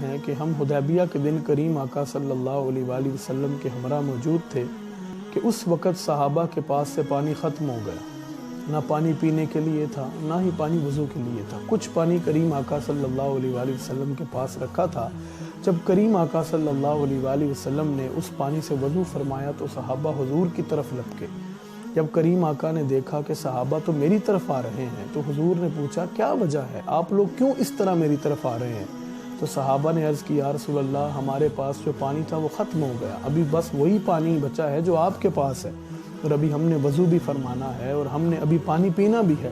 ہیں کہ ہم حدیبیہ کے دن کریم آقا صلی اللہ علیہ وآلہ وسلم کے ہمراہ موجود تھے کہ اس وقت صحابہ کے پاس سے پانی ختم ہو گیا، نہ پانی پینے کے لیے تھا نہ ہی پانی وضو کے لیے تھا۔ کچھ پانی کریم آقا صلی اللہ علیہ وآلہ وسلم کے پاس رکھا تھا۔ جب کریم آقا صلی اللہ علیہ وآلہ وسلم نے اس پانی سے وضو فرمایا تو صحابہ حضور کی طرف لپکے۔ جب کریم آقا نے دیکھا کہ صحابہ تو میری طرف آ رہے ہیں تو حضور نے پوچھا کیا وجہ ہے، آپ لوگ کیوں اس طرح میری طرف آ رہے ہیں؟ تو صحابہ نے عرض کی یا رسول اللہ، ہمارے پاس جو پانی تھا وہ ختم ہو گیا، ابھی بس وہی پانی بچا ہے جو آپ کے پاس ہے، اور ابھی ہم نے وضو بھی فرمانا ہے اور ہم نے ابھی پانی پینا بھی ہے۔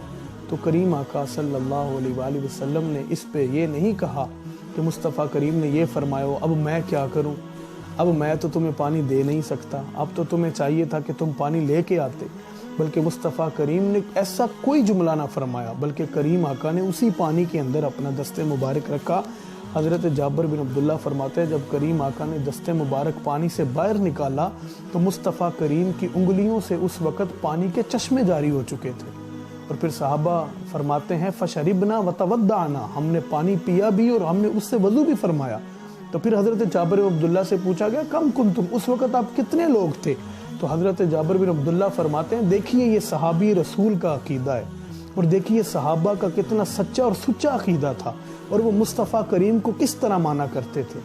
تو کریم آقا صلی اللہ علیہ وآلہ وسلم نے اس پہ یہ نہیں کہا کہ مصطفیٰ کریم نے یہ فرمایا ہو اب میں کیا کروں، اب میں تو تمہیں پانی دے نہیں سکتا، اب تو تمہیں چاہیے تھا کہ تم پانی لے کے آتے، بلکہ مصطفیٰ کریم نے ایسا کوئی جملہ نہ فرمایا، بلکہ کریم آقا نے اسی پانی کے اندر اپنا دست مبارک رکھا۔ حضرت جابر بن عبداللہ فرماتے ہیں جب کریم آقا نے دست مبارک پانی سے باہر نکالا تو مصطفیٰ کریم کی انگلیوں سے اس وقت پانی کے چشمے جاری ہو چکے تھے، اور پھر صحابہ فرماتے ہیں فشربنا وتودعنا، ہم نے پانی پیا بھی اور ہم نے اس سے وضو بھی فرمایا۔ تو پھر حضرت جابر بن عبداللہ سے پوچھا گیا کم کنتم، اس وقت آپ کتنے لوگ تھے؟ تو حضرت جابر بن عبداللہ فرماتے ہیں دیکھیے یہ صحابی رسول کا عقیدہ ہے، اور دیکھیے صحابہ کا کتنا سچا اور سچا عقیدہ تھا، اور وہ مصطفیٰ کریم کو کس طرح مانا کرتے تھے۔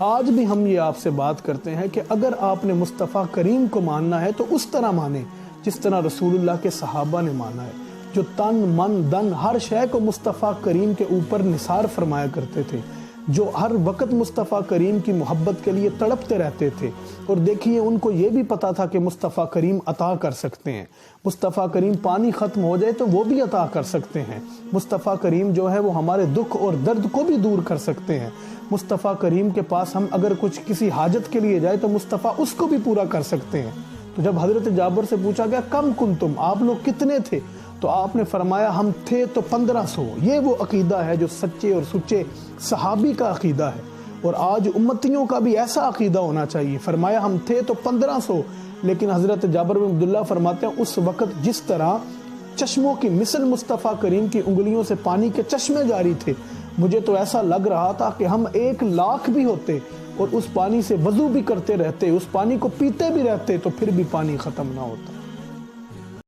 آج بھی ہم یہ آپ سے بات کرتے ہیں کہ اگر آپ نے مصطفیٰ کریم کو ماننا ہے تو اس طرح مانیں جس طرح رسول اللہ کے صحابہ نے مانا ہے، جو تن من دن ہر شے کو مصطفیٰ کریم کے اوپر نثار فرمایا کرتے تھے، جو ہر وقت مصطفیٰ کریم کی محبت کے لیے تڑپتے رہتے تھے، اور دیکھیے ان کو یہ بھی پتا تھا کہ مصطفیٰ کریم عطا کر سکتے ہیں، مصطفیٰ کریم پانی ختم ہو جائے تو وہ بھی عطا کر سکتے ہیں، مصطفیٰ کریم جو ہے وہ ہمارے دکھ اور درد کو بھی دور کر سکتے ہیں، مصطفیٰ کریم کے پاس ہم اگر کچھ کسی حاجت کے لیے جائے تو مصطفیٰ اس کو بھی پورا کر سکتے ہیں۔ تو جب حضرت جابر سے پوچھا گیا کم کنتم، آپ لوگ کتنے تھے؟ تو آپ نے فرمایا ہم تھے تو 1500۔ یہ وہ عقیدہ ہے جو سچے اور سچے صحابی کا عقیدہ ہے، اور آج امتیوں کا بھی ایسا عقیدہ ہونا چاہیے۔ فرمایا ہم تھے تو 1500، لیکن حضرت جابر بن عبداللہ فرماتے ہیں اس وقت جس طرح چشموں کی مثل مصطفیٰ کریم کی انگلیوں سے پانی کے چشمے جاری تھے، مجھے تو ایسا لگ رہا تھا کہ ہم 1,00,000 بھی ہوتے اور اس پانی سے وضو بھی کرتے رہتے، اس پانی کو پیتے بھی رہتے تو پھر بھی پانی ختم نہ ہوتا۔